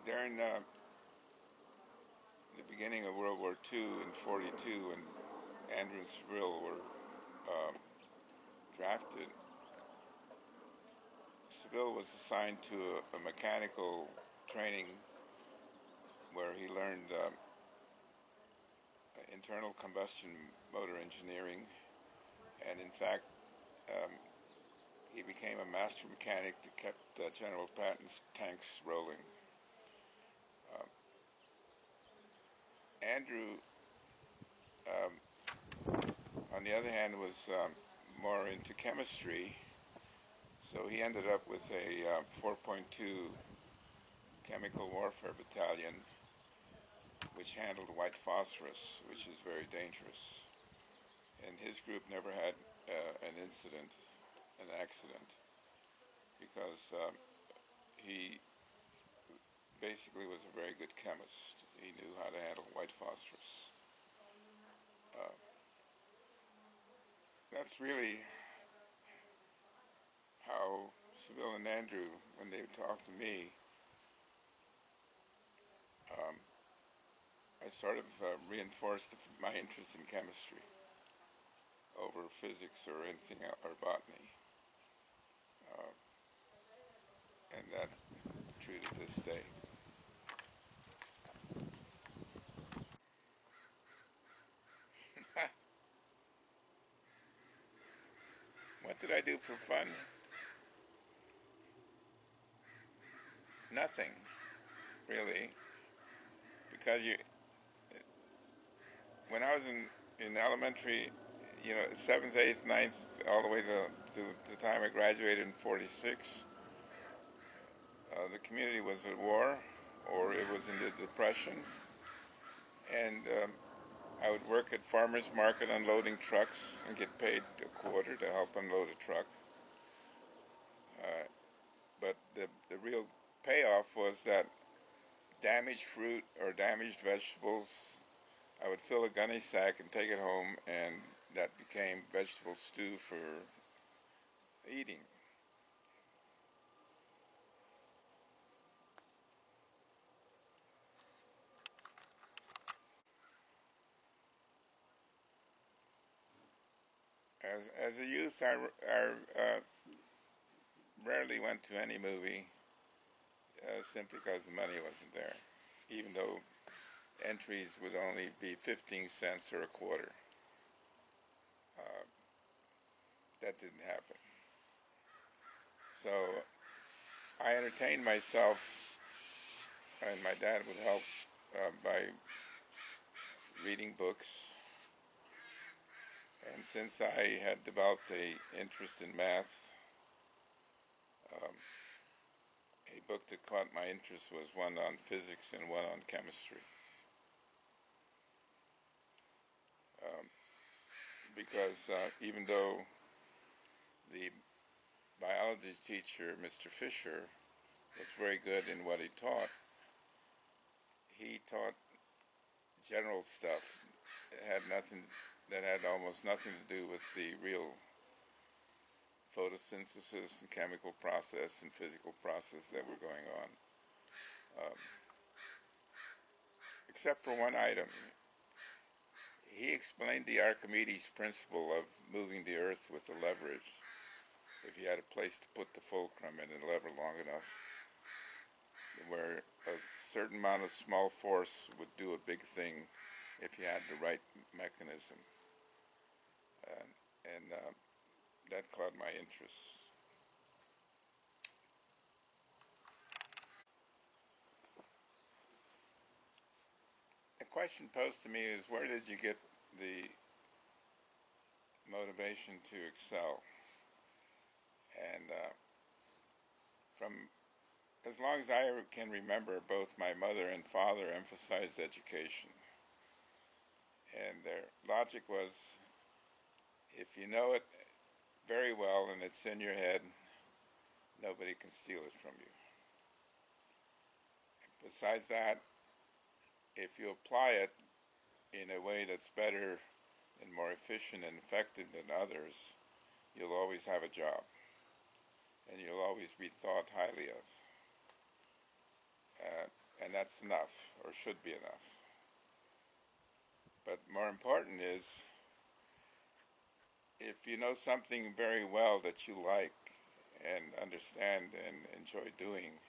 During the beginning of World War II in '42, when Andrew and Seville were drafted, Seville was assigned to a mechanical training where he learned internal combustion motor engineering, and in fact, um, he became a master mechanic that kept General Patton's tanks rolling. Uh, Andrew, um, on the other hand, was more into chemistry, so he ended up with a 4.2 chemical warfare battalion, which handled white phosphorus, which is very dangerous. And his group never had an incident, an accident, because he basically was a very good chemist. He knew how to handle white phosphorus. Uh, that's really how Seville and Andrew, when they talked to me, um, I sort of reinforced my interest in chemistry over physics or anything else, or botany. Uh, and that's true to this day. What did I do for fun? Nothing, really, because when I was in elementary, seventh, eighth, ninth, all the way to the time I graduated in '46, the community was at war, or it was in the Depression, and I would work at farmers market unloading trucks and get paid a quarter to help unload a truck. Uh, but the real payoff was that damaged fruit or damaged vegetables, I would fill a gunny sack and take it home, and that became vegetable stew for eating. As a youth, I rarely went to any movie simply because the money wasn't there, even though entries would only be 15 cents or a quarter. Uh, that didn't happen. So I entertained myself, and my dad would help by reading books. And since I had developed a interest in math, um, a book that caught my interest was one on physics and one on chemistry. Um, because even though the biology teacher, Mr. Fisher, was very good in what he taught general stuff that had almost nothing to do with the real photosynthesis and chemical process and physical process that were going on. Um, except for one item. He explained the Archimedes principle of moving the earth with the leverage. If you had a place to put the fulcrum and a lever long enough, where a certain amount of small force would do a big thing if you had the right mechanism. And that caught my interest. A question posed to me is, where did you get the motivation to excel? And from as long as I can remember, both my mother and father emphasized education. And their logic was, if you know it very well and it's in your head, nobody can steal it from you. Besides that, if you apply it in a way that's better and more efficient and effective than others, you'll always have a job, and you'll always be thought highly of. Uh, and that's enough, or should be enough. But more important is, if you know something very well that you like and understand and enjoy doing,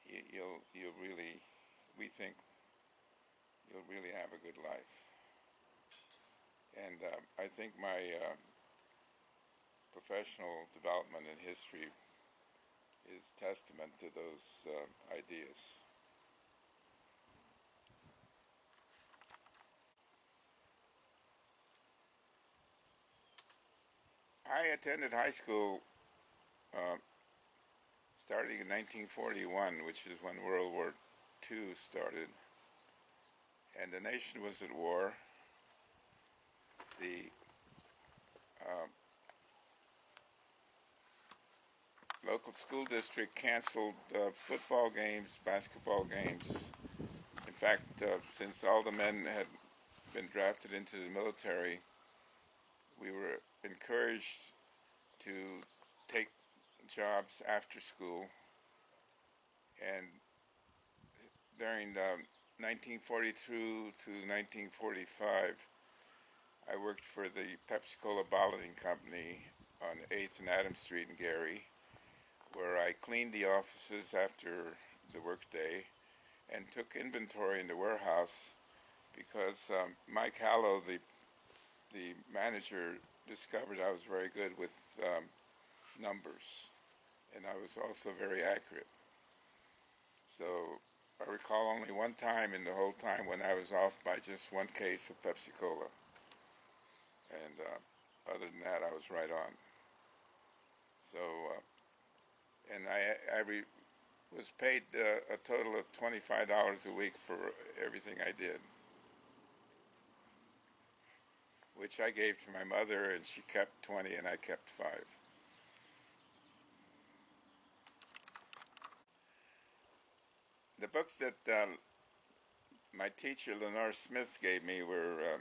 you'll really, we think, you'll really have a good life. And I think my professional development in history is testament to those ideas. I attended high school uh, starting in 1941, which is when World War II started, and the nation was at war. The uh, local school district canceled football games, basketball games. In fact, since all the men had been drafted into the military, we were encouraged to take jobs after school. And during 1942 to 1945, I worked for the Pepsi-Cola bottling company on 8th and Adams Street in Gary, where I cleaned the offices after the workday and took inventory in the warehouse because Mike Hallow, the manager, discovered I was very good with numbers, and I was also very accurate. So I recall only one time in the whole time when I was off by just one case of Pepsi-Cola, and other than that, I was right on. So, and was paid a total of $25 a week for everything I did, which I gave to my mother, and she kept 20 and I kept 5. The books that my teacher, Lenore Smith, gave me were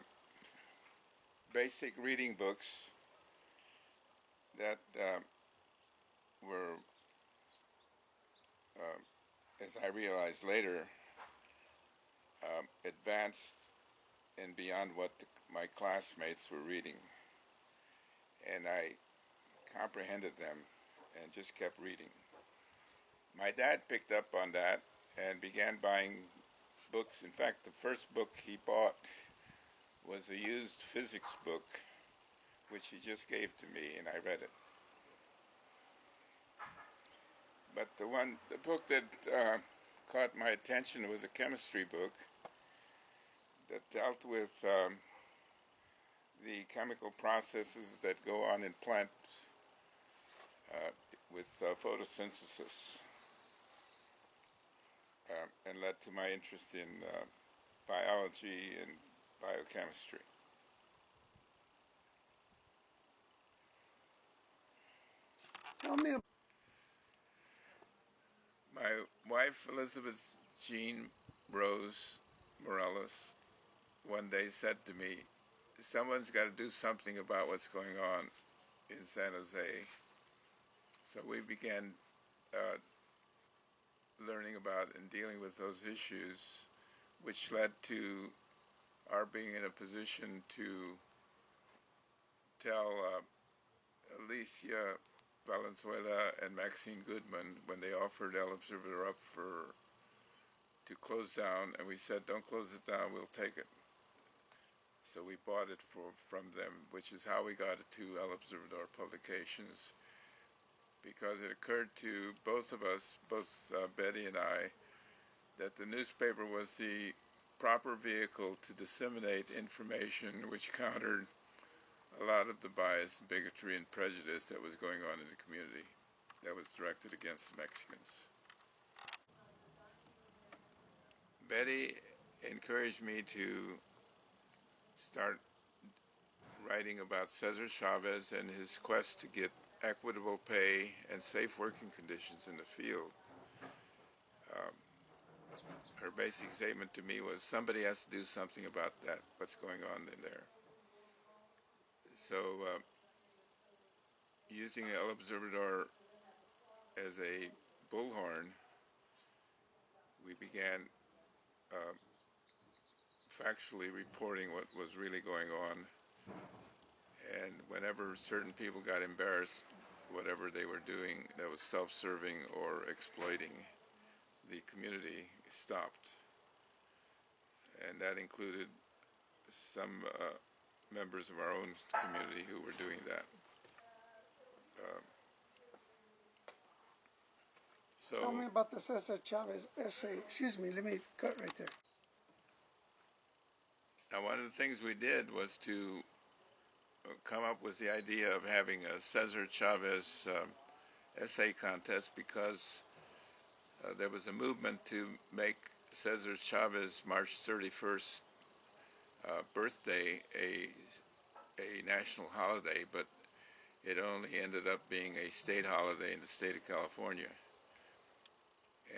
basic reading books that were, as I realized later, advanced and beyond what my classmates were reading. And I comprehended them and just kept reading. My dad picked up on that and began buying books. In fact, the first book he bought was a used physics book, which he just gave to me, and I read it. But the book that caught my attention was a chemistry book that dealt with the chemical processes that go on in plants with photosynthesis, and led to my interest in biology and biochemistry. Tell me. My wife, Elizabeth Jean Rose Morales, one day said to me, someone's got to do something about what's going on in San Jose. So we began learning about and dealing with those issues, which led to our being in a position to tell Alicia Valenzuela and Maxine Goodman, when they offered El Observador up to close down, and we said, don't close it down, we'll take it. So we bought it from them, which is how we got it to El Observador Publications, because it occurred to both of us, both Betty and I, that the newspaper was the proper vehicle to disseminate information which countered a lot of the bias, bigotry, and prejudice that was going on in the community that was directed against the Mexicans. Betty encouraged me to start writing about Cesar Chavez and his quest to get equitable pay and safe working conditions in the field. Um, her basic statement to me was, somebody has to do something about that, what's going on in there. So using El Observador as a bullhorn, we began factually reporting what was really going on. And whenever certain people got embarrassed, whatever they were doing that was self-serving or exploiting the community stopped. And that included some members of our own community who were doing that. Tell me So about the Cesar Chavez essay. Excuse me, let me cut right there. now one of the things we did was to come up with the idea of having a Cesar Chavez essay contest because there was a movement to make Cesar Chavez March 31st birthday a national holiday, but it only ended up being a state holiday in the state of California.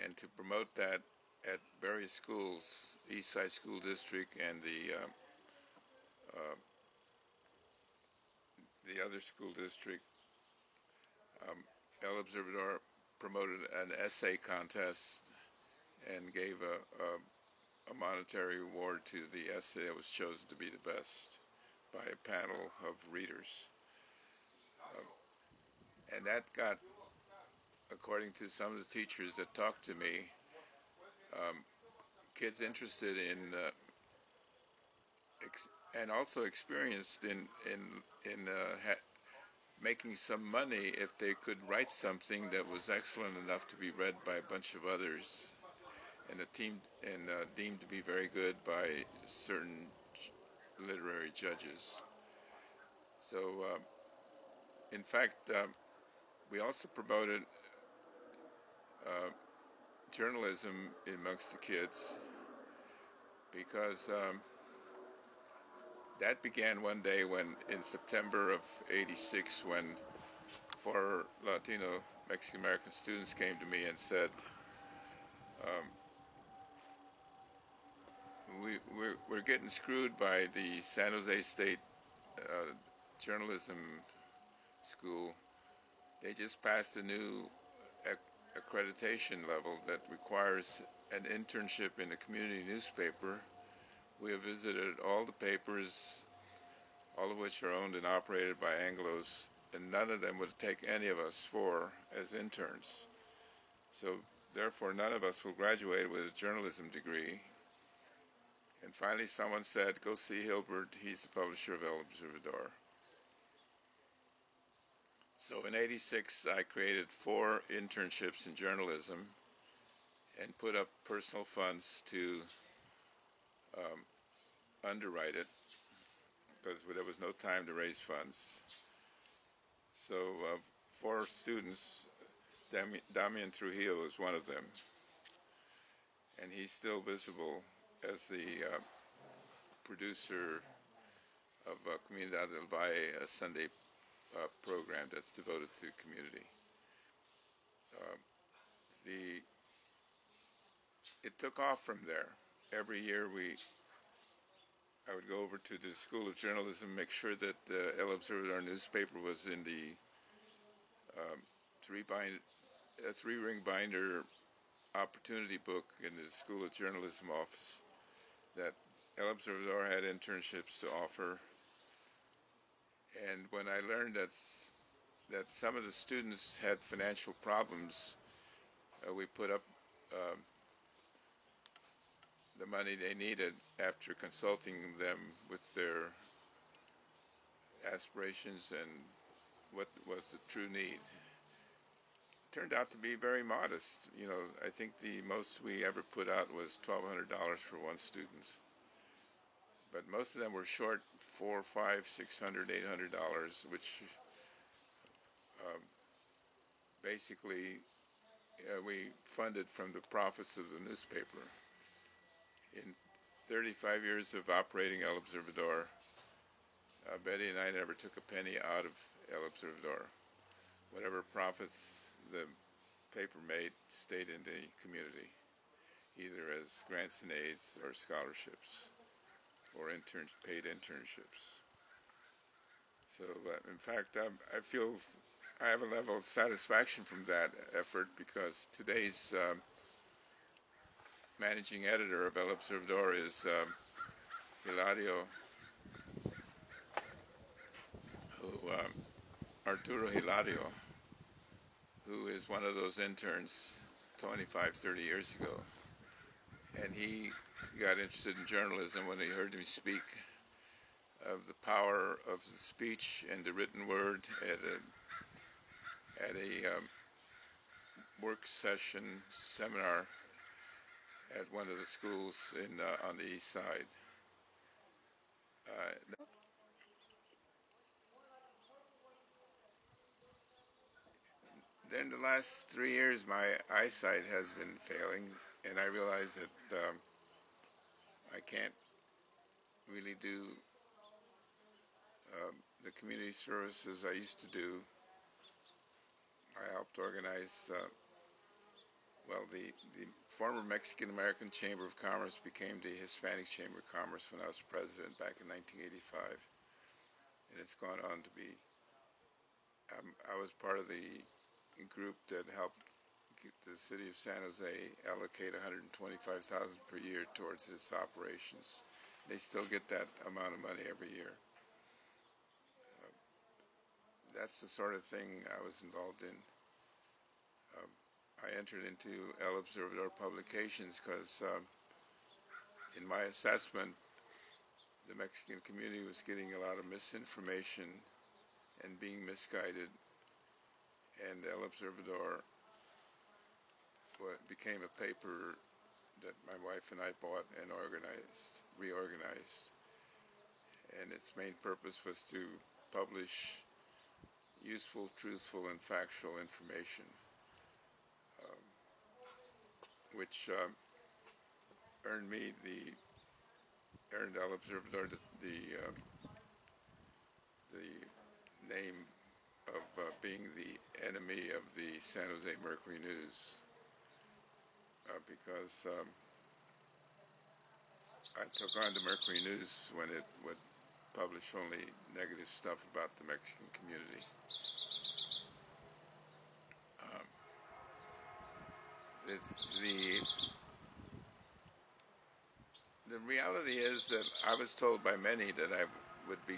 And to promote that at various schools, East Side School District and the other school district, El Observador promoted an essay contest and gave a monetary award to the essay that was chosen to be the best by a panel of readers. And that got, according to some of the teachers that talked to me, kids interested in and also experienced in making some money if they could write something that was excellent enough to be read by a bunch of others and deemed to be very good by certain literary judges. So, in fact, we also promoted journalism amongst the kids because that began one day in September of '86, when four Latino Mexican American students came to me and said, we're getting screwed by the San Jose State journalism school. They just passed a new accreditation level that requires an internship in a community newspaper. We have visited all the papers, all of which are owned and operated by Anglos, and none of them would take any of us as interns. So therefore, none of us will graduate with a journalism degree. And finally, someone said, go see Hilbert. He's the publisher of El Observador. So in '86, I created 4 internships in journalism and put up personal funds to underwrite it because there was no time to raise funds. So 4 students, Damian Trujillo is one of them, and he's still visible as the producer of Comunidad del Valle, a Sunday program that's devoted to community. It took off from there. Every year I would go over to the School of Journalism, make sure that the El Observador newspaper was in the three-ring binder opportunity book in the School of Journalism office, that El Observador had internships to offer. And when I learned that some of the students had financial problems, we put up the money they needed after consulting them with their aspirations and what was the true need. Turned out to be very modest. I think the most we ever put out was $1,200 for one student. But most of them were short $400, $500, $600, $800, which basically we funded from the profits of the newspaper. In 35 years of operating El Observador, Betty and I never took a penny out of El Observador. Whatever profits the paper made stayed in the community, either as grants and aids or scholarships or paid internships. So, in fact, I feel I have a level of satisfaction from that effort because today's managing editor of El Observador is Hilario, who Arturo Hilario, who is one of those interns 25, 30 years ago. And he got interested in journalism when he heard me speak of the power of the speech and the written word at a work session seminar at one of the schools on the east side. Then the last 3 years, my eyesight has been failing, and I realize that I can't really do the community services I used to do. I helped organize, the former Mexican-American Chamber of Commerce became the Hispanic Chamber of Commerce when I was president back in 1985. And it's gone on to be, I was part of the group that helped the city of San Jose allocate $125,000 per year towards its operations. They still get that amount of money every year. That's the sort of thing I was involved in. I entered into El Observador Publications because in my assessment, the Mexican community was getting a lot of misinformation and being misguided, and El Observador became a paper that my wife and I bought and reorganized. And its main purpose was to publish useful, truthful, and factual information, which earned El Observador the name of being the enemy of the San Jose Mercury News, because I took on the Mercury News when it would publish only negative stuff about the Mexican community. The reality is that I was told by many that I would be,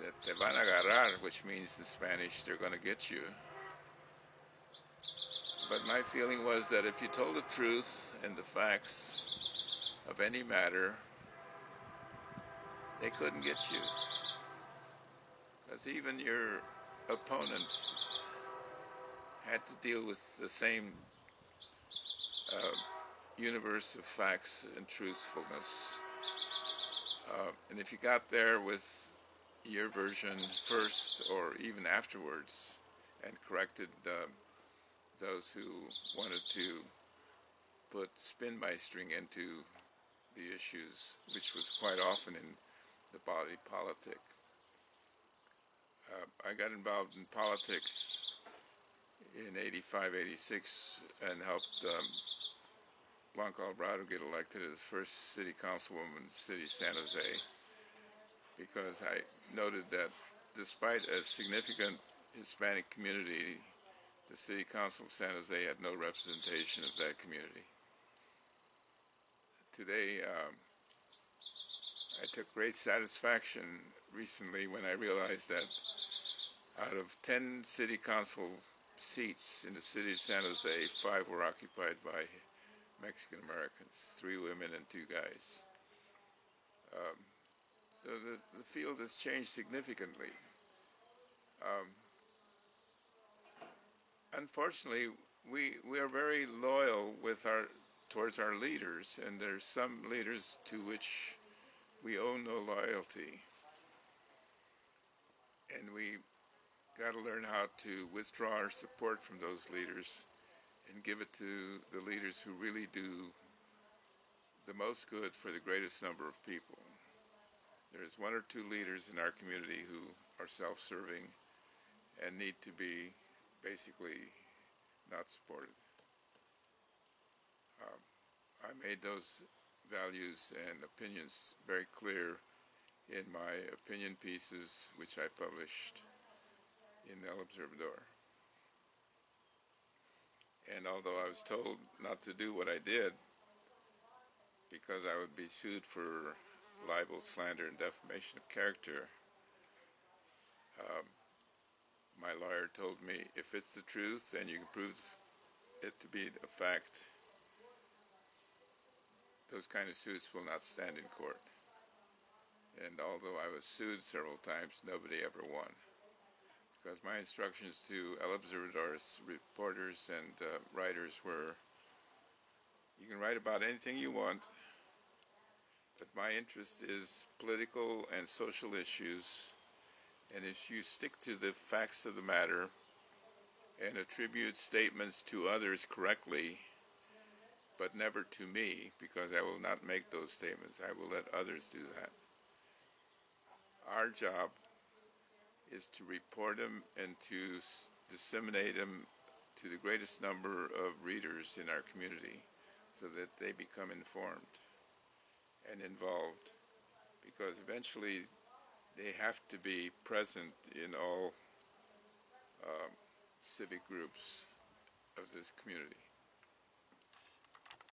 that te van a agarrar, which means in Spanish, they're going to get you. But my feeling was that if you told the truth and the facts of any matter, they couldn't get you. Because even your opponents had to deal with the same universe of facts and truthfulness. And if you got there with your version first or even afterwards and corrected those who wanted to put spin meistering into the issues, which was quite often in the body politic. I got involved in politics in 85, 86 and helped Blanca Alvarado get elected as first city councilwoman in the city of San Jose, because I noted that despite a significant Hispanic community, the city council of San Jose had no representation of that community. Today, I took great satisfaction recently when I realized that out of 10 city council seats in the city of San Jose, 5 were occupied by Mexican Americans, 3 women and 2 guys. So the field has changed significantly. Unfortunately, we are very loyal towards our leaders, and there's some leaders to which we owe no loyalty. And we got to learn how to withdraw our support from those leaders and give it to the leaders who really do the most good for the greatest number of people. There's 1 or 2 leaders in our community who are self-serving and need to be basically not supported. I made those values and opinions very clear in my opinion pieces, which I published in El Observador. And although I was told not to do what I did, because I would be sued for libel, slander, and defamation of character, my lawyer told me if it's the truth and you can prove it to be a fact, those kind of suits will not stand in court. And although I was sued several times, nobody ever won. Because my instructions to El Observador's reporters and writers were, you can write about anything you want, but my interest is political and social issues, and if you stick to the facts of the matter and attribute statements to others correctly, but never to me, because I will not make those statements, I will let others do that. Our job is to report them and to disseminate them to the greatest number of readers in our community so that they become informed and involved, because eventually they have to be present in all civic groups of this community.